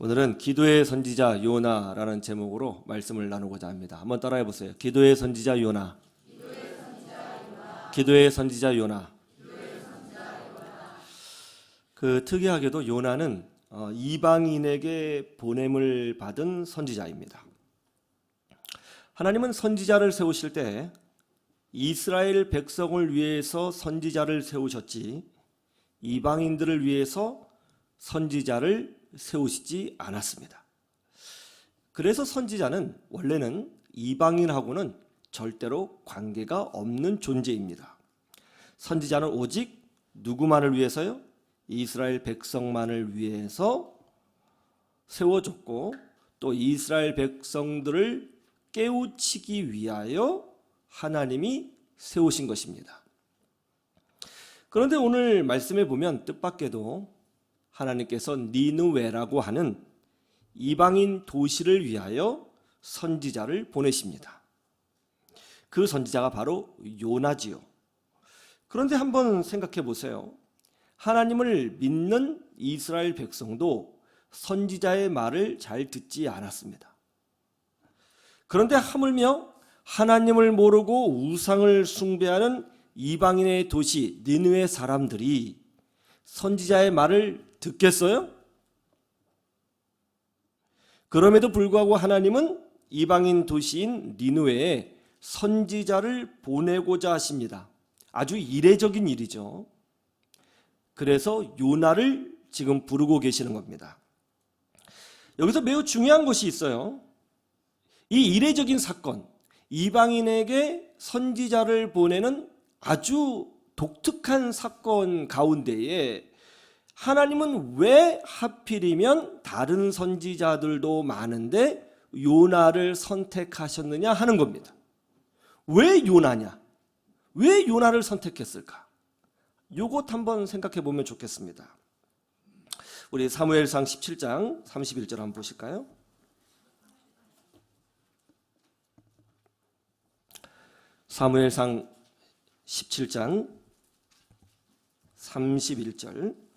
오늘은 기도의 선지자 요나라는 제목으로 말씀을 나누고자 합니다. 한번 따라해 보세요. 기도의 선지자 요나. 기도의 선지자 요나. 특이하게도 요나는 이방인에게 보냄을 받은 선지자입니다. 하나님은 선지자를 세우실 때 이스라엘 백성을 위해서 선지자를 세우셨지 이방인들을 위해서 선지자를 세우시지 않았습니다. 그래서 선지자는 원래는 이방인하고는 절대로 관계가 없는 존재입니다. 선지자는 오직 누구만을 위해서요? 이스라엘 백성만을 위해서 세워졌고 또 이스라엘 백성들을 깨우치기 위하여 하나님이 세우신 것입니다. 그런데 오늘 말씀에 보면 뜻밖에도 하나님께서 니느웨라고 하는 이방인 도시를 위하여 선지자를 보내십니다. 그 선지자가 바로 요나지요. 그런데 한번 생각해 보세요. 하나님을 믿는 이스라엘 백성도 선지자의 말을 잘 듣지 않았습니다. 그런데 하물며 하나님을 모르고 우상을 숭배하는 이방인의 도시 니느웨 사람들이 선지자의 말을 듣겠어요? 그럼에도 불구하고 하나님은 이방인 도시인 니느웨에 선지자를 보내고자 하십니다. 아주 이례적인 일이죠. 그래서 요나를 지금 부르고 계시는 겁니다. 여기서 매우 중요한 것이 있어요. 이 이례적인 사건, 이방인에게 선지자를 보내는 아주 독특한 사건 가운데에 하나님은 왜 하필이면 다른 선지자들도 많은데 요나를 선택하셨느냐 하는 겁니다. 왜 요나냐? 왜 요나를 선택했을까? 요것 한번 생각해 보면 좋겠습니다. 우리 사무엘상 17장 31절 한번 보실까요? 사무엘상 17장 31절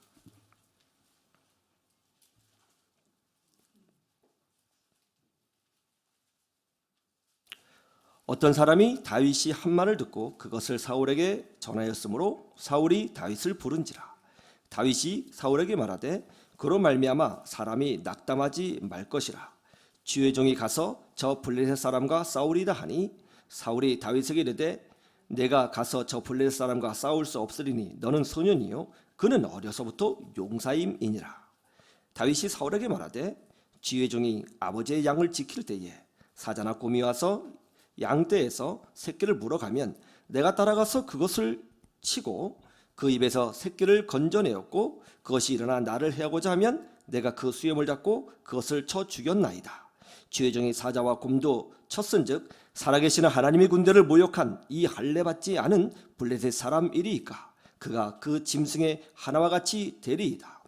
어떤 사람이 다윗이 한 말을 듣고 그것을 사울에게 전하였으므로 사울이 다윗을 부른지라. 다윗이 사울에게 말하되 그로 말미암아 사람이 낙담하지 말 것이라. 주의 종이 가서 저 블레셋 사람과 싸우리다 하니 사울이 다윗에게 이르되 내가 가서 저 블레셋 사람과 싸울 수 없으리니 너는 소년이요 그는 어려서부터 용사임이니라. 다윗이 사울에게 말하되 주의 종이 아버지의 양을 지킬 때에 사자나 곰이 와서 양떼에서 새끼를 물어가면 내가 따라가서 그것을 치고 그 입에서 새끼를 건져내었고 그것이 일어나 나를 해하고자 하면 내가 그 수염을 잡고 그것을 쳐 죽였나이다. 주의 종이 사자와 곰도 쳤은즉 살아계시는 하나님의 군대를 모욕한 이 할례받지 않은 블레셋 사람이리이까 그가 그 짐승의 하나와 같이 되리이다.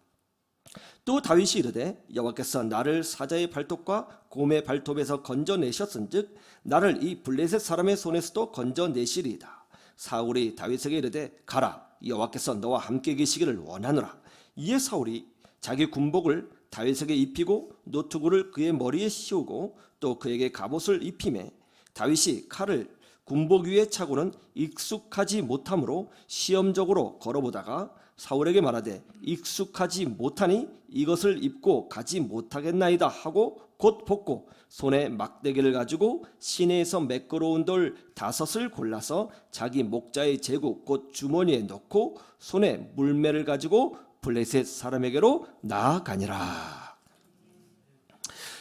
또 다윗이 이르되 여호와께서 나를 사자의 발톱과 곰의 발톱에서 건져내셨은즉 나를 이 블레셋 사람의 손에서도 건져내시리이다. 사울이 다윗에게 이르되 가라 여호와께서 너와 함께 계시기를 원하노라. 이에 사울이 자기 군복을 다윗에게 입히고 노투구를 그의 머리에 씌우고 또 그에게 갑옷을 입히매 다윗이 칼을 군복 위에 차고는 익숙하지 못하므로 시험적으로 걸어보다가 사울에게 말하되 익숙하지 못하니 이것을 입고 가지 못하겠나이다 하고 곧 벗고 손에 막대기를 가지고 시내에서 매끄러운 돌 5을 골라서 자기 목자의 제구 곧 주머니에 넣고 손에 물매를 가지고 블레셋 사람에게로 나아가니라.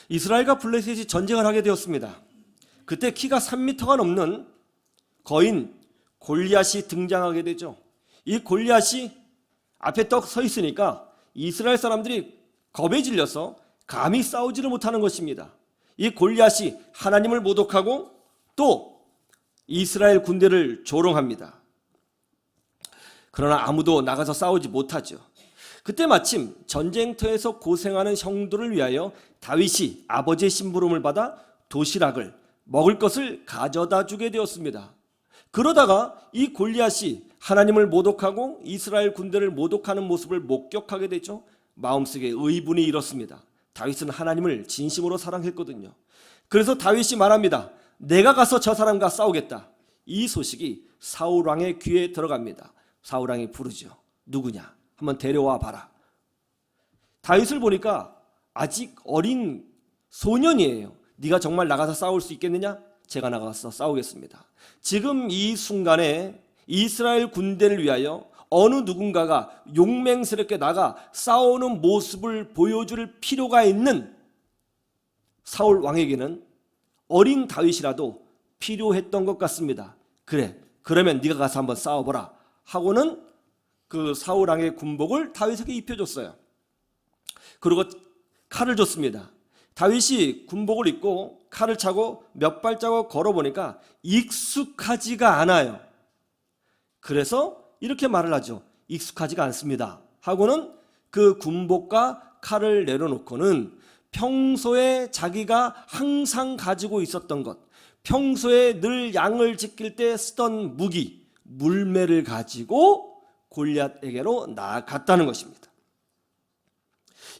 이스라엘과 블레셋이 전쟁을 하게 되었습니다. 그때 키가 3m가 넘는 거인 골리앗이 등장하게 되죠. 이 골리앗이 앞에 떡 서 있으니까 이스라엘 사람들이 겁에 질려서 감히 싸우지를 못하는 것입니다. 이 골리앗이 하나님을 모독하고 또 이스라엘 군대를 조롱합니다. 그러나 아무도 나가서 싸우지 못하죠. 그때 마침 전쟁터에서 고생하는 형들을 위하여 다윗이 아버지의 심부름을 받아 도시락을 먹을 것을 가져다 주게 되었습니다. 그러다가 이 골리앗이 하나님을 모독하고 이스라엘 군대를 모독하는 모습을 목격하게 되죠. 마음속에 의분이 일었습니다. 다윗은 하나님을 진심으로 사랑했거든요. 그래서 다윗이 말합니다. 내가 가서 저 사람과 싸우겠다. 이 소식이 사울 왕의 귀에 들어갑니다. 사울 왕이 부르죠. 누구냐? 한번 데려와 봐라. 다윗을 보니까 아직 어린 소년이에요. 네가 정말 나가서 싸울 수 있겠느냐? 제가 나가서 싸우겠습니다. 지금 이 순간에 이스라엘 군대를 위하여 어느 누군가가 용맹스럽게 나가 싸우는 모습을 보여줄 필요가 있는 사울 왕에게는 어린 다윗이라도 필요했던 것 같습니다. 그래, 그러면 네가 가서 한번 싸워보라 하고는 그 사울 왕의 군복을 다윗에게 입혀줬어요. 그리고 칼을 줬습니다. 다윗이 군복을 입고 칼을 차고 몇 발자국 걸어보니까 익숙하지가 않아요. 그래서 이렇게 말을 하죠. 익숙하지가 않습니다 하고는 그 군복과 칼을 내려놓고는 평소에 자기가 항상 가지고 있었던 것, 평소에 늘 양을 지킬 때 쓰던 무기, 물매를 가지고 골리앗에게로 나아갔다는 것입니다.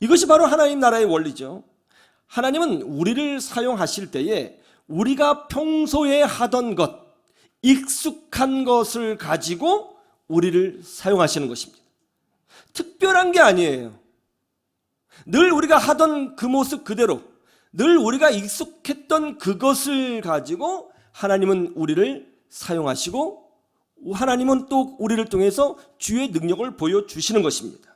이것이 바로 하나님 나라의 원리죠. 하나님은 우리를 사용하실 때에 우리가 평소에 하던 것, 익숙한 것을 가지고 우리를 사용하시는 것입니다. 특별한 게 아니에요. 늘 우리가 하던 그 모습 그대로, 늘 우리가 익숙했던 그것을 가지고 하나님은 우리를 사용하시고 하나님은 또 우리를 통해서 주의 능력을 보여주시는 것입니다.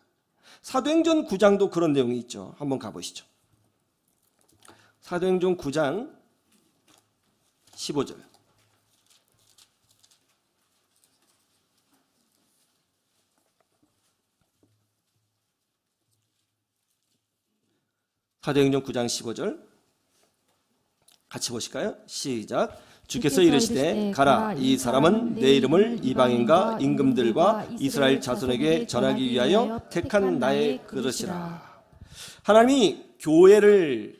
사도행전 9장도 그런 내용이 있죠. 한번 가보시죠. 사도행전 9장 15절. 사도행전 9장 15절 같이 보실까요? 시작. 주께서 이르시되 가라, 이 사람은 내 이름을 이방인과 임금들과 이스라엘 자손에게 전하기 위하여 택한 나의 그릇이라. 하나님이 교회를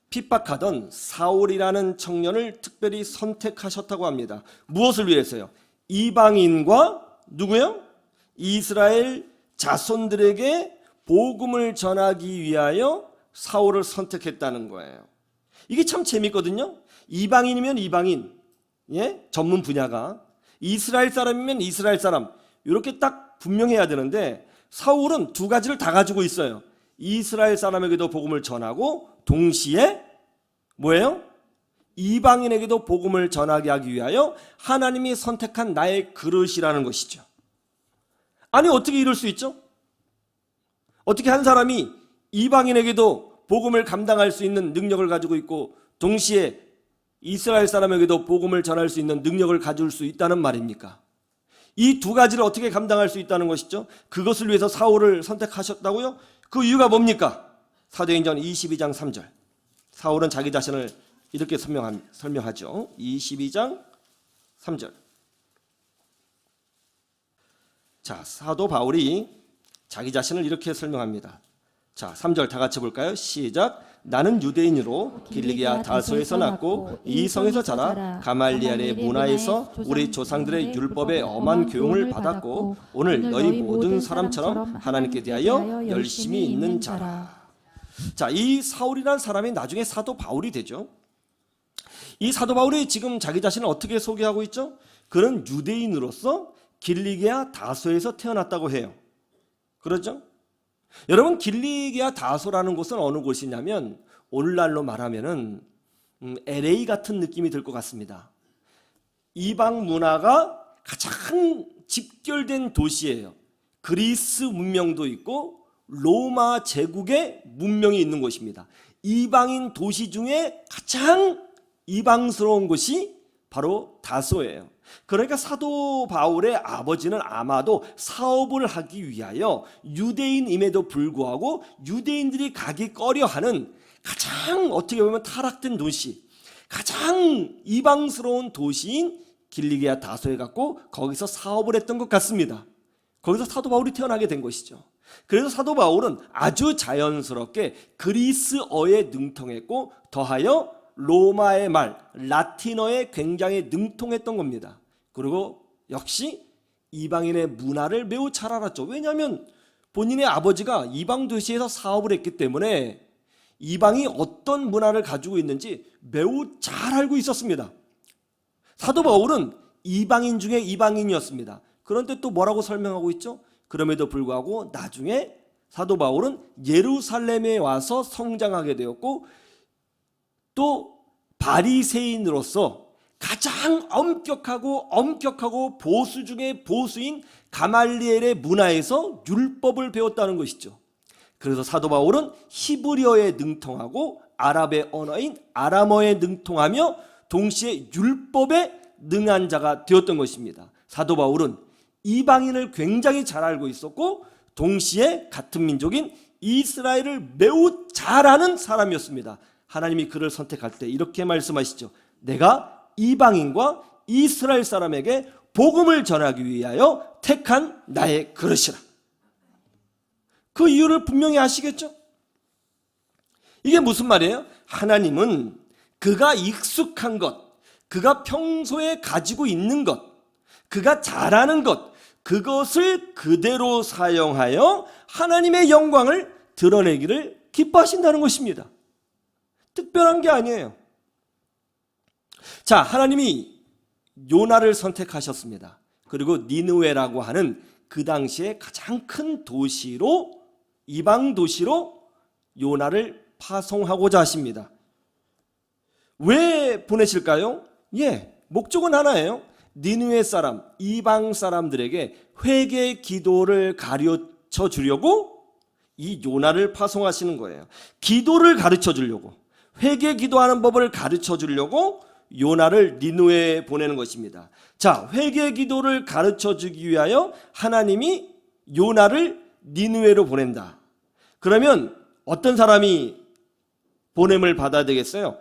핍박하던 사울이라는 청년을 특별히 선택하셨다고 합니다. 무엇을 위해서요? 이방인과 누구요? 이스라엘 자손들에게 복음을 전하기 위하여 사울을 선택했다는 거예요. 이게 참 재밌거든요. 이방인이면 이방인, 예? 전문 분야가, 이스라엘 사람이면 이스라엘 사람, 이렇게 딱 분명해야 되는데 사울은 두 가지를 다 가지고 있어요. 이스라엘 사람에게도 복음을 전하고 동시에 뭐예요? 이방인에게도 복음을 전하게 하기 위하여 하나님이 선택한 나의 그릇이라는 것이죠. 아니 어떻게 이럴 수 있죠? 어떻게 한 사람이 이방인에게도 복음을 감당할 수 있는 능력을 가지고 있고 동시에 이스라엘 사람에게도 복음을 전할 수 있는 능력을 가질 수 있다는 말입니까? 이 두 가지를 어떻게 감당할 수 있다는 것이죠? 그것을 위해서 사울을 선택하셨다고요? 그 이유가 뭡니까? 사도행전 22장 3절. 사울은 자기 자신을 이렇게 설명하죠. 22장 3절. 자, 사도 바울이 자기 자신을 이렇게 설명합니다. 자, 3절 다 같이 볼까요? 시작. 나는 유대인으로 길리기아 다소에서 났고 이 성에서 자라 가말리엘의 문화에서 우리 조상들의 율법에 엄한 교훈을 받았고 오늘 너희 모든 사람처럼 하나님께 대하여 열심히 있는 자라. 자, 이 사울이라는 사람이 나중에 사도 바울이 되죠. 이 사도 바울이 지금 자기 자신을 어떻게 소개하고 있죠? 그는 유대인으로서 길리기아 다소에서 태어났다고 해요. 그렇죠? 여러분, 길리기아 다소라는 곳은 어느 곳이냐면 오늘날로 말하면은 LA 같은 느낌이 들 것 같습니다. 이방 문화가 가장 집결된 도시예요. 그리스 문명도 있고 로마 제국의 문명이 있는 곳입니다. 이방인 도시 중에 가장 이방스러운 곳이 바로 다소예요. 그러니까 사도 바울의 아버지는 아마도 사업을 하기 위하여 유대인임에도 불구하고 유대인들이 가기 꺼려하는 가장 어떻게 보면 타락된 도시, 가장 이방스러운 도시인 길리기아 다소에 갔고 거기서 사업을 했던 것 같습니다. 거기서 사도 바울이 태어나게 된 것이죠. 그래서 사도 바울은 아주 자연스럽게 그리스어에 능통했고 더하여 로마의 말, 라틴어에 굉장히 능통했던 겁니다. 그리고 역시 이방인의 문화를 매우 잘 알았죠. 왜냐하면 본인의 아버지가 이방 도시에서 사업을 했기 때문에 이방이 어떤 문화를 가지고 있는지 매우 잘 알고 있었습니다. 사도 바울은 이방인 중에 이방인이었습니다. 그런데 또 뭐라고 설명하고 있죠? 그럼에도 불구하고 나중에 사도 바울은 예루살렘에 와서 성장하게 되었고 또 바리새인으로서 가장 엄격하고 보수 중에 보수인 가말리엘의 문화에서 율법을 배웠다는 것이죠. 그래서 사도 바울은 히브리어에 능통하고 아랍의 언어인 아람어에 능통하며 동시에 율법에 능한 자가 되었던 것입니다. 사도 바울은 이방인을 굉장히 잘 알고 있었고 동시에 같은 민족인 이스라엘을 매우 잘 아는 사람이었습니다. 하나님이 그를 선택할 때 이렇게 말씀하시죠. 내가 이방인과 이스라엘 사람에게 복음을 전하기 위하여 택한 나의 그릇이라. 그 이유를 분명히 아시겠죠? 이게 무슨 말이에요? 하나님은 그가 익숙한 것, 그가 평소에 가지고 있는 것, 그가 잘하는 것, 그것을 그대로 사용하여 하나님의 영광을 드러내기를 기뻐하신다는 것입니다. 특별한 게 아니에요. 자, 하나님이 요나를 선택하셨습니다. 그리고 니느웨라고 하는 그 당시에 가장 큰 도시로, 이방 도시로 요나를 파송하고자 하십니다. 왜 보내실까요? 목적은 하나예요. 니느웨 사람, 이방 사람들에게 회개 기도를 가르쳐 주려고 이 요나를 파송하시는 거예요. 기도를 가르쳐 주려고, 회개 기도하는 법을 가르쳐 주려고 요나를 니느웨에 보내는 것입니다. 자, 회개 기도를 가르쳐 주기 위하여 하나님이 요나를 니느웨로 보낸다. 그러면 어떤 사람이 보냄을 받아야 되겠어요?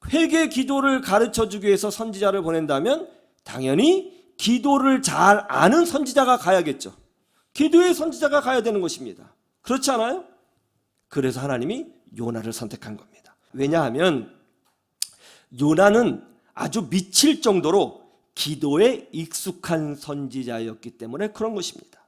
회개 기도를 가르쳐 주기 위해서 선지자를 보낸다면 당연히 기도를 잘 아는 선지자가 가야겠죠. 기도의 선지자가 가야 되는 것입니다. 그렇지 않아요? 그래서 하나님이 요나를 선택한 겁니다. 왜냐하면 요나는 아주 미칠 정도로 기도에 익숙한 선지자였기 때문에 그런 것입니다.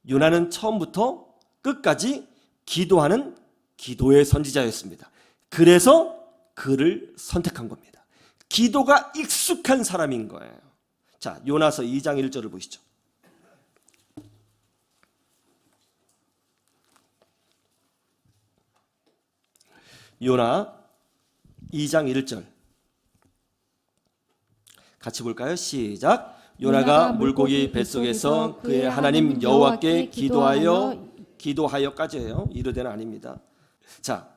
요나는 처음부터 끝까지 기도하는 기도의 선지자였습니다. 그래서 그를 선택한 겁니다. 기도가 익숙한 사람인 거예요. 자, 요나서 2장 1절을 보시죠. 요나 2장 1절 같이 볼까요? 시작. 요나가 물고기 뱃속에서 그의 하나님 여호와께 기도하여까지예요. 이르되는 아닙니다. 자,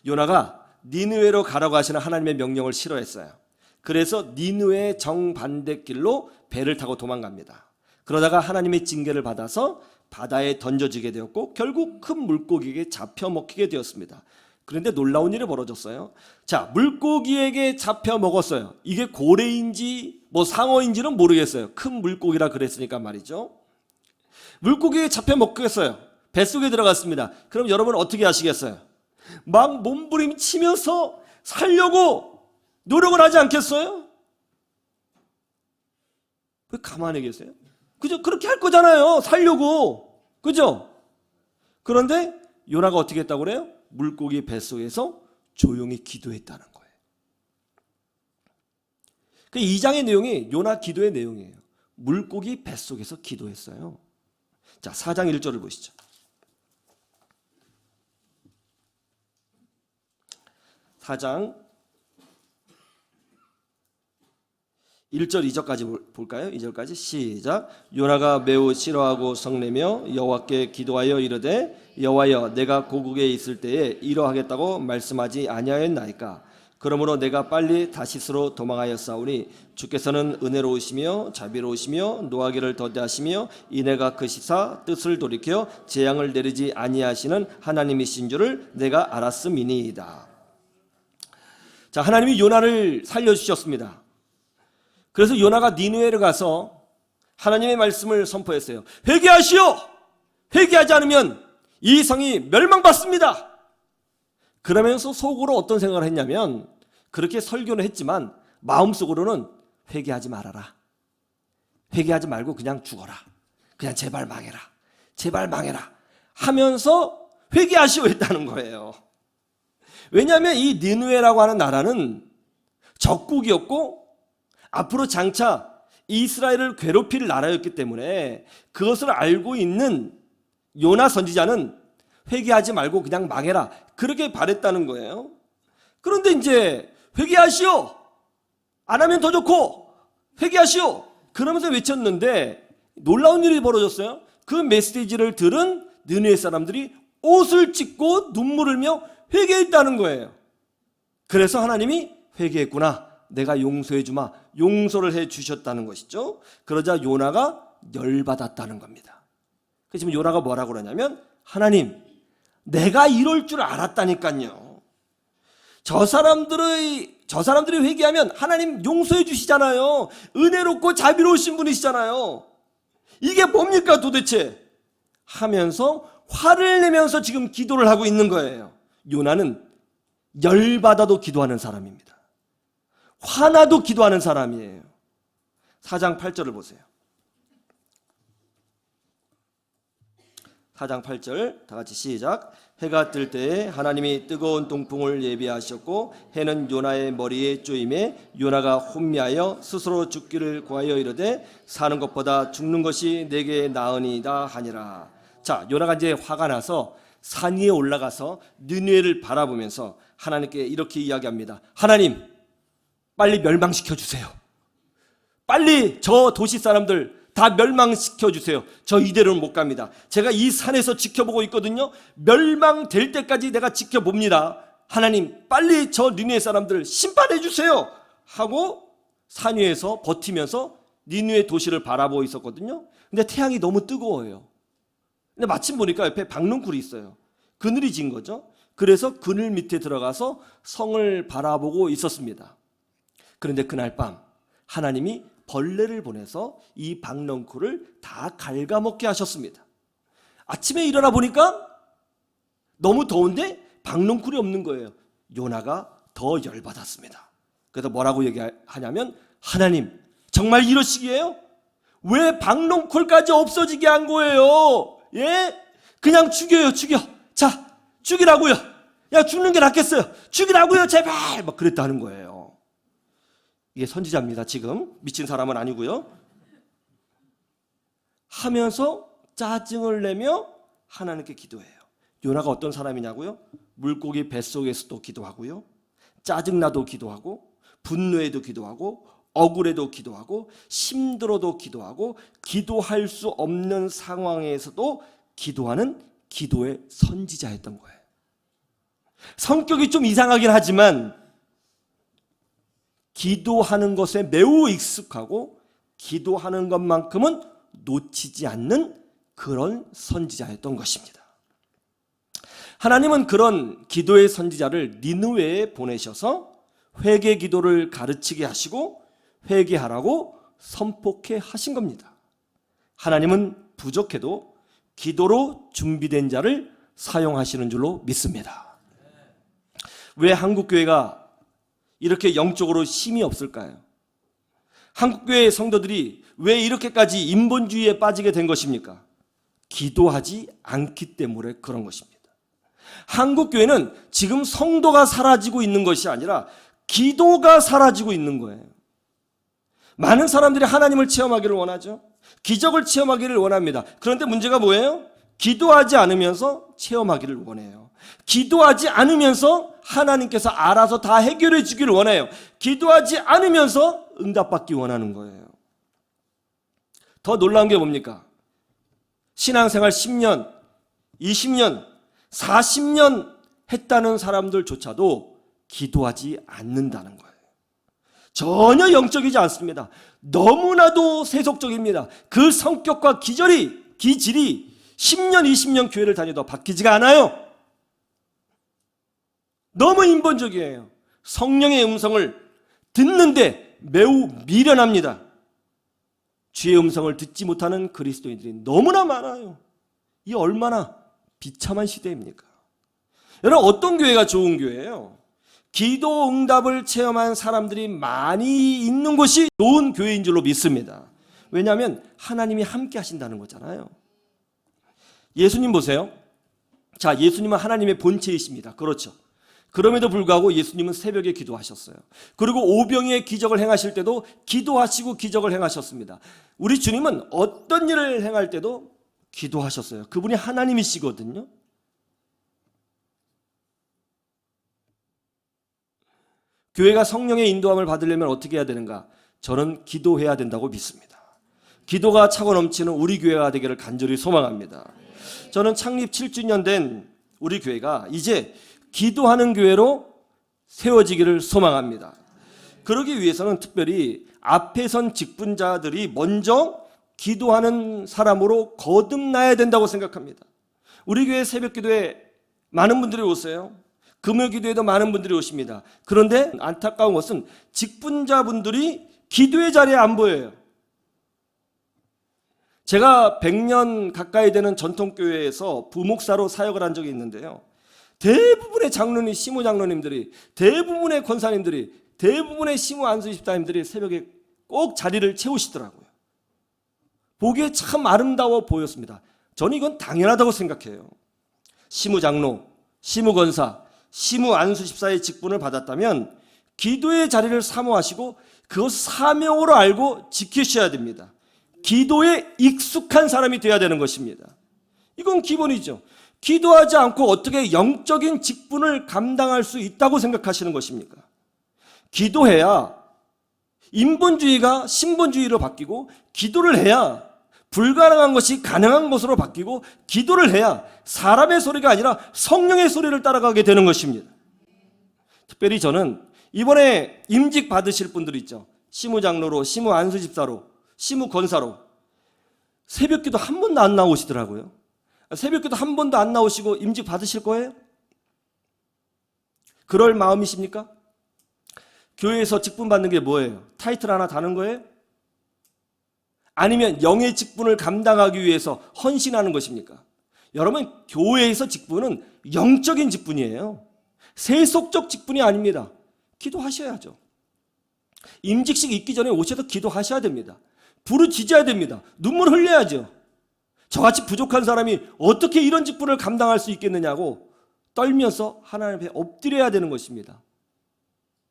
요나가 니느웨로 가라고 하시는 하나님의 명령을 싫어했어요. 그래서 니느웨의 정반대 길로 배를 타고 도망갑니다. 그러다가 하나님의 징계를 받아서 바다에 던져지게 되었고 결국 큰 물고기에게 잡혀 먹히게 되었습니다. 그런데 놀라운 일이 벌어졌어요. 자, 물고기에게 잡혀 먹었어요. 이게 고래인지 상어인지는 모르겠어요. 큰 물고기라 그랬으니까 말이죠. 물고기에 잡혀 먹겠어요. 뱃속에 들어갔습니다. 그럼 여러분 어떻게 하시겠어요? 막 몸부림치면서 살려고 노력을 하지 않겠어요? 왜 가만히 계세요? 그죠? 그렇게 할 거잖아요. 살려고. 그죠? 그런데 요나가 어떻게 했다고 그래요? 물고기 뱃속에서 조용히 기도했다는 거예요. 그 2장의 내용이 요나 기도의 내용이에요. 물고기 뱃속에서 기도했어요. 자, 4장 1절을 보시죠. 4장 1절 2절까지 볼까요? 2절까지 시작. 요나가 매우 싫어하고 성내며 여호와께 기도하여 이르되 여호와여 내가 고국에 있을 때에 이러하겠다고 말씀하지 아니하였나이까. 그러므로 내가 빨리 다시스로 도망하였사오니 주께서는 은혜로우시며 자비로우시며 노하기를 더디하시며 인애가 크시사 뜻을 돌이켜 재앙을 내리지 아니하시는 하나님이신 줄을 내가 알았음이니이다. 자, 하나님이 요나를 살려주셨습니다. 그래서 요나가 니느웨를 가서 하나님의 말씀을 선포했어요. 회개하시오! 회개하지 않으면 이 성이 멸망받습니다. 그러면서 속으로 어떤 생각을 했냐면 그렇게 설교는 했지만 마음속으로는 회개하지 말아라. 회개하지 말고 그냥 죽어라. 그냥 제발 망해라. 제발 망해라. 하면서 회개하시오 했다는 거예요. 왜냐하면 이 니느웨라고 하는 나라는 적국이었고 앞으로 장차 이스라엘을 괴롭힐 나라였기 때문에 그것을 알고 있는 요나 선지자는 회개하지 말고 그냥 망해라, 그렇게 바랬다는 거예요. 그런데 이제 회개하시오, 안 하면 더 좋고 회개하시오 그러면서 외쳤는데 놀라운 일이 벌어졌어요. 그 메시지를 들은 느느웨 사람들이 옷을 찢고 눈물을 흘며 회개했다는 거예요. 그래서 하나님이 회개했구나, 내가 용서해 주마, 용서를 해 주셨다는 것이죠. 그러자 요나가 열받았다는 겁니다. 지금 요나가 뭐라고 그러냐면, 하나님, 내가 이럴 줄 알았다니까요. 저 사람들이 회개하면 하나님 용서해 주시잖아요. 은혜롭고 자비로우신 분이시잖아요. 이게 뭡니까 도대체? 하면서 화를 내면서 지금 기도를 하고 있는 거예요. 요나는 열받아도 기도하는 사람입니다. 화나도 기도하는 사람이에요. 4장 8절을 보세요. 4장 8절 다 같이 시작. 해가 뜰 때에 하나님이 뜨거운 동풍을 예비하셨고 해는 요나의 머리에 쪼임에 요나가 혼미하여 스스로 죽기를 구하여 이르되 사는 것보다 죽는 것이 내게 나으니이다 하니라. 자, 요나가 이제 화가 나서 산 위에 올라가서 느느웨를 바라보면서 하나님께 이렇게 이야기합니다. 하나님, 빨리 멸망시켜 주세요. 빨리 저 도시 사람들 다 멸망시켜 주세요. 저 이대로는 못 갑니다. 제가 이 산에서 지켜보고 있거든요. 멸망될 때까지 내가 지켜봅니다. 하나님, 빨리 저 니느웨 사람들 심판해 주세요 하고 산 위에서 버티면서 니느웨 도시를 바라보고 있었거든요. 근데 태양이 너무 뜨거워요. 근데 마침 보니까 옆에 박농쿨이 있어요. 그늘이 진 거죠. 그래서 그늘 밑에 들어가서 성을 바라보고 있었습니다. 그런데 그날 밤 하나님이 벌레를 보내서 이 박넝쿨을 다 갉아먹게 하셨습니다. 아침에 일어나 보니까 너무 더운데 박넝쿨이 없는 거예요. 요나가 더 열받았습니다. 그래서 뭐라고 얘기하냐면, 하나님, 정말 이러시기에요? 왜 박농쿨까지 없어지게 한 거예요? 예? 그냥 죽여요, 죽여. 자, 죽이라고요. 야, 죽는 게 낫겠어요. 죽이라고요, 제발. 막 그랬다는 거예요. 이게 선지자입니다. 지금 미친 사람은 아니고요. 하면서 짜증을 내며 하나님께 기도해요. 요나가 어떤 사람이냐고요? 물고기 뱃속에서도 기도하고요, 짜증나도 기도하고, 분노해도 기도하고, 억울해도 기도하고, 힘들어도 기도하고, 기도할 수 없는 상황에서도 기도하는 기도의 선지자였던 거예요. 성격이 좀 이상하긴 하지만 기도하는 것에 매우 익숙하고 기도하는 것만큼은 놓치지 않는 그런 선지자였던 것입니다. 하나님은 그런 기도의 선지자를 니느웨에 보내셔서 회개 기도를 가르치게 하시고 회개하라고 선포케 하신 겁니다. 하나님은 부족해도 기도로 준비된 자를 사용하시는 줄로 믿습니다. 왜 한국교회가 이렇게 영적으로 힘이 없을까요? 한국교회 성도들이 왜 이렇게까지 인본주의에 빠지게 된 것입니까? 기도하지 않기 때문에 그런 것입니다. 한국교회는 지금 성도가 사라지고 있는 것이 아니라 기도가 사라지고 있는 거예요. 많은 사람들이 하나님을 체험하기를 원하죠. 기적을 체험하기를 원합니다. 그런데 문제가 뭐예요? 기도하지 않으면서 체험하기를 원해요. 기도하지 않으면서 하나님께서 알아서 다 해결해 주기를 원해요. 기도하지 않으면서 응답받기 원하는 거예요. 더 놀라운 게 뭡니까? 신앙생활 10년, 20년, 40년 했다는 사람들조차도 기도하지 않는다는 거예요. 전혀 영적이지 않습니다. 너무나도 세속적입니다. 그 성격과 기질이 10년, 20년 교회를 다녀도 바뀌지가 않아요. 너무 인본적이에요. 성령의 음성을 듣는데 매우 미련합니다. 주의 음성을 듣지 못하는 그리스도인들이 너무나 많아요. 이 얼마나 비참한 시대입니까? 여러분, 어떤 교회가 좋은 교회예요? 기도 응답을 체험한 사람들이 많이 있는 곳이 좋은 교회인 줄로 믿습니다. 왜냐하면 하나님이 함께 하신다는 거잖아요. 예수님 보세요. 자, 예수님은 하나님의 본체이십니다. 그렇죠. 그럼에도 불구하고 예수님은 새벽에 기도하셨어요. 그리고 오병이의 기적을 행하실 때도 기도하시고 기적을 행하셨습니다. 우리 주님은 어떤 일을 행할 때도 기도하셨어요. 그분이 하나님이시거든요. 교회가 성령의 인도함을 받으려면 어떻게 해야 되는가? 저는 기도해야 된다고 믿습니다. 기도가 차고 넘치는 우리 교회가 되기를 간절히 소망합니다. 저는 창립 7주년 된 우리 교회가 이제 기도하는 교회로 세워지기를 소망합니다. 그러기 위해서는 특별히 앞에 선 직분자들이 먼저 기도하는 사람으로 거듭나야 된다고 생각합니다. 우리 교회 새벽 기도에 많은 분들이 오세요. 금요 기도에도 많은 분들이 오십니다. 그런데 안타까운 것은 직분자분들이 기도의 자리에 안 보여요. 제가 100년 가까이 되는 전통교회에서 부목사로 사역을 한 적이 있는데요. 대부분의 장로님, 시무 장로님들이, 대부분의 권사님들이, 대부분의 시무 안수 집사님들이 새벽에 꼭 자리를 채우시더라고요. 보기에 참 아름다워 보였습니다. 저는 이건 당연하다고 생각해요. 시무 장로, 시무 권사, 시무 안수 집사의 직분을 받았다면 기도의 자리를 사모하시고 그것을 사명으로 알고 지키셔야 됩니다. 기도에 익숙한 사람이 되어야 되는 것입니다. 이건 기본이죠. 기도하지 않고 어떻게 영적인 직분을 감당할 수 있다고 생각하시는 것입니까? 기도해야 인본주의가 신본주의로 바뀌고, 기도를 해야 불가능한 것이 가능한 것으로 바뀌고, 기도를 해야 사람의 소리가 아니라 성령의 소리를 따라가게 되는 것입니다. 특별히 저는 이번에 임직 받으실 분들 있죠. 시무장로로, 시무 안수집사로, 시무 권사로 새벽기도 한 번도 안 나오시더라고요. 새벽기도 한 번도 안 나오시고 임직 받으실 거예요? 그럴 마음이십니까? 교회에서 직분 받는 게 뭐예요? 타이틀 하나 다는 거예요? 아니면 영의 직분을 감당하기 위해서 헌신하는 것입니까? 여러분, 교회에서 직분은 영적인 직분이에요. 세속적 직분이 아닙니다. 기도하셔야죠. 임직식 있기 전에 오셔서 기도하셔야 됩니다. 부르짖어야 됩니다. 눈물 흘려야죠. 저같이 부족한 사람이 어떻게 이런 직분을 감당할 수 있겠느냐고 떨면서 하나님 앞에 엎드려야 되는 것입니다.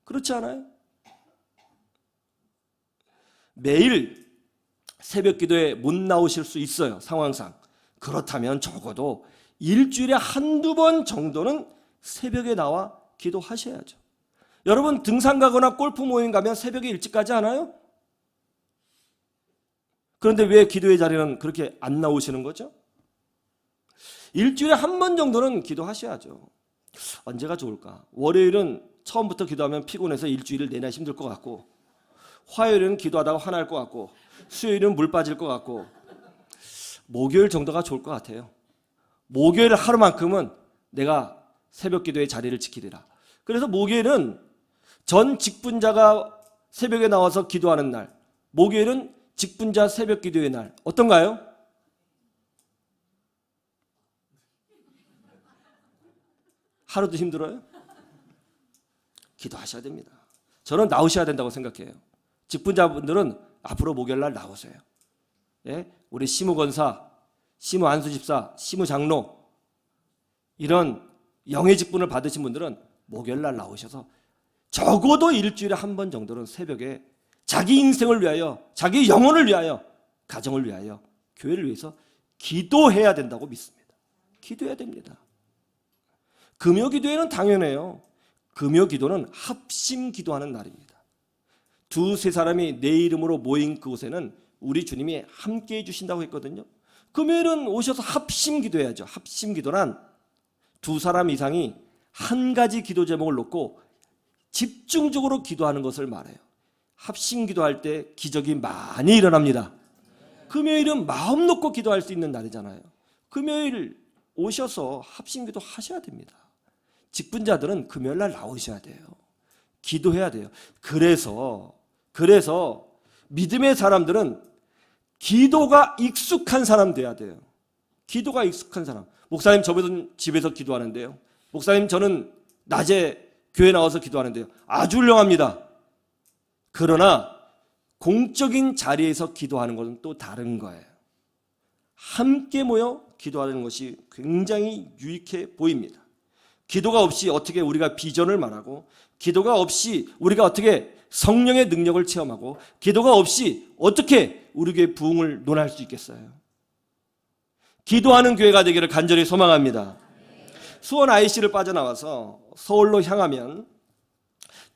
그렇지 않아요? 매일 새벽 기도에 못 나오실 수 있어요. 상황상. 그렇다면 적어도 일주일에 한두 번 정도는 새벽에 나와 기도하셔야죠. 여러분, 등산 가거나 골프 모임 가면 새벽에 일찍 가지 않아요? 그런데 왜 기도의 자리는 그렇게 안 나오시는 거죠? 일주일에 한 번 정도는 기도하셔야죠. 언제가 좋을까? 월요일은 처음부터 기도하면 피곤해서 일주일 내내 힘들 것 같고, 화요일은 기도하다가 화날 것 같고, 수요일은 물 빠질 것 같고, 목요일 정도가 좋을 것 같아요. 목요일 하루만큼은 내가 새벽 기도의 자리를 지키리라. 그래서 목요일은 전 직분자가 새벽에 나와서 기도하는 날, 목요일은 직분자 새벽 기도의 날. 어떤가요? 하루도 힘들어요? 기도하셔야 됩니다. 저는 나오셔야 된다고 생각해요. 직분자분들은 앞으로 목요일 날 나오세요. 예? 우리 시무권사, 시무 안수집사, 시무장로, 이런 영의 직분을 받으신 분들은 목요일 날 나오셔서 적어도 일주일에 한 번 정도는 새벽에 자기 인생을 위하여, 자기 영혼을 위하여, 가정을 위하여, 교회를 위해서 기도해야 된다고 믿습니다. 기도해야 됩니다. 금요 기도회는 당연해요. 금요 기도는 합심 기도하는 날입니다. 두세 사람이 내 이름으로 모인 그곳에는 우리 주님이 함께 해주신다고 했거든요. 금요일은 오셔서 합심 기도해야죠. 합심 기도란 두 사람 이상이 한 가지 기도 제목을 놓고 집중적으로 기도하는 것을 말해요. 합심 기도할 때 기적이 많이 일어납니다. 금요일은 마음 놓고 기도할 수 있는 날이잖아요. 금요일 오셔서 합심 기도 하셔야 됩니다. 직분자들은 금요일 날 나오셔야 돼요. 기도해야 돼요. 그래서 믿음의 사람들은 기도가 익숙한 사람 돼야 돼요. 기도가 익숙한 사람. 목사님, 저는 집에서 기도하는데요. 목사님, 저는 낮에 교회 나와서 기도하는데요. 아주 훌륭합니다. 그러나 공적인 자리에서 기도하는 것은 또 다른 거예요. 함께 모여 기도하는 것이 굉장히 유익해 보입니다. 기도가 없이 어떻게 우리가 비전을 말하고, 기도가 없이 우리가 어떻게 성령의 능력을 체험하고, 기도가 없이 어떻게 우리 교회 부흥을 논할 수 있겠어요? 기도하는 교회가 되기를 간절히 소망합니다. 수원 IC를 빠져나와서 서울로 향하면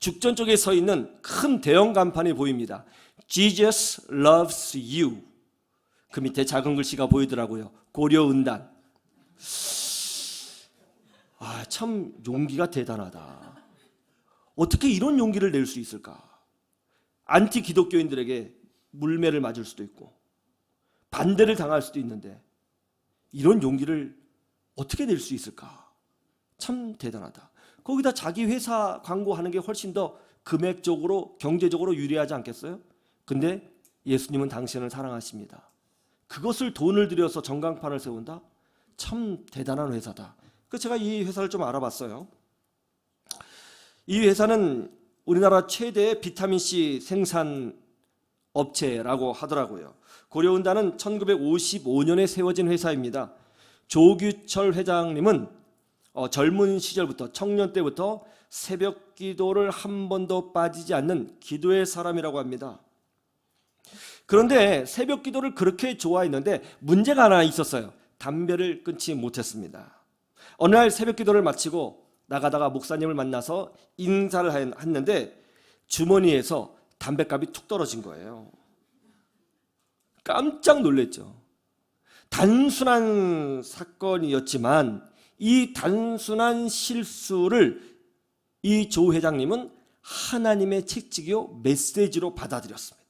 죽전 쪽에 서 있는 큰 대형 간판이 보입니다. Jesus loves you. 그 밑에 작은 글씨가 보이더라고요. 고려은단. 참 용기가 대단하다. 어떻게 이런 용기를 낼 수 있을까? 안티 기독교인들에게 물매를 맞을 수도 있고 반대를 당할 수도 있는데 이런 용기를 어떻게 낼 수 있을까? 참 대단하다. 거기다 자기 회사 광고하는 게 훨씬 더 금액적으로 경제적으로 유리하지 않겠어요? 근데 예수님은 당신을 사랑하십니다. 그것을 돈을 들여서 전광판을 세운다? 참 대단한 회사다. 그래서 제가 이 회사를 좀 알아봤어요. 이 회사는 우리나라 최대의 비타민C 생산 업체라고 하더라고요. 고려은단은 1955년에 세워진 회사입니다. 조규철 회장님은 젊은 시절부터, 청년 때부터 새벽 기도를 한 번도 빠지지 않는 기도의 사람이라고 합니다. 그런데 새벽 기도를 그렇게 좋아했는데 문제가 하나 있었어요. 담배를 끊지 못했습니다. 어느 날 새벽 기도를 마치고 나가다가 목사님을 만나서 인사를 했는데 주머니에서 담뱃갑이 툭 떨어진 거예요. 깜짝 놀랐죠. 단순한 사건이었지만 이 단순한 실수를 이 조 회장님은 하나님의 책찍이요 메시지로 받아들였습니다.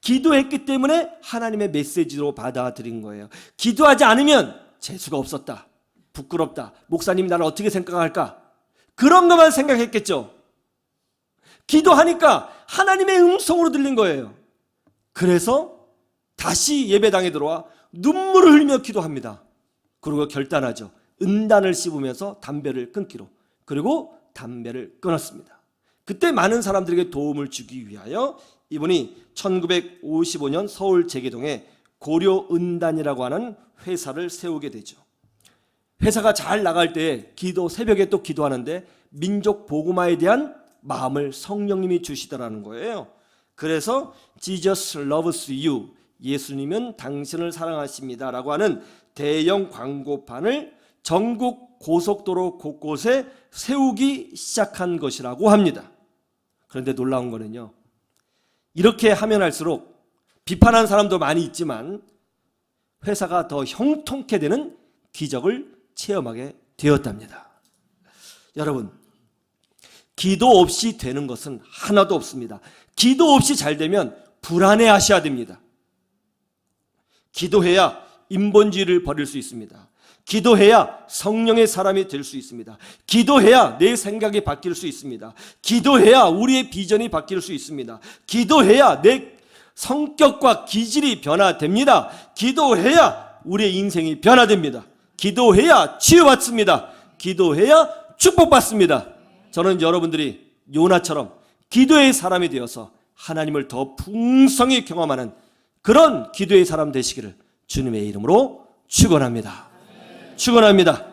기도했기 때문에 하나님의 메시지로 받아들인 거예요. 기도하지 않으면 재수가 없었다, 부끄럽다, 목사님이 나를 어떻게 생각할까, 그런 것만 생각했겠죠. 기도하니까 하나님의 음성으로 들린 거예요. 그래서 다시 예배당에 들어와 눈물을 흘리며 기도합니다. 그리고 결단하죠. 은단을 씹으면서 담배를 끊기로. 그리고 담배를 끊었습니다. 그때 많은 사람들에게 도움을 주기 위하여 이분이 1955년 서울 제계동에 고려은단이라고 하는 회사를 세우게 되죠. 회사가 잘 나갈 때 새벽에 또 기도하는데 민족 복음화에 대한 마음을 성령님이 주시더라는 거예요. 그래서 Jesus loves you, 예수님은 당신을 사랑하십니다 라고 하는 대형 광고판을 전국 고속도로 곳곳에 세우기 시작한 것이라고 합니다. 그런데 놀라운 거는요, 이렇게 하면 할수록 비판하는 사람도 많이 있지만 회사가 더 형통케 되는 기적을 체험하게 되었답니다. 여러분, 기도 없이 되는 것은 하나도 없습니다. 기도 없이 잘 되면 불안해 하셔야 됩니다. 기도해야 인본주의를 버릴 수 있습니다. 기도해야 성령의 사람이 될 수 있습니다. 기도해야 내 생각이 바뀔 수 있습니다. 기도해야 우리의 비전이 바뀔 수 있습니다. 기도해야 내 성격과 기질이 변화됩니다. 기도해야 우리의 인생이 변화됩니다. 기도해야 치유받습니다. 기도해야 축복받습니다. 저는 여러분들이 요나처럼 기도의 사람이 되어서 하나님을 더 풍성히 경험하는 그런 기도의 사람 되시기를 주님의 이름으로 축원합니다. 축원합니다.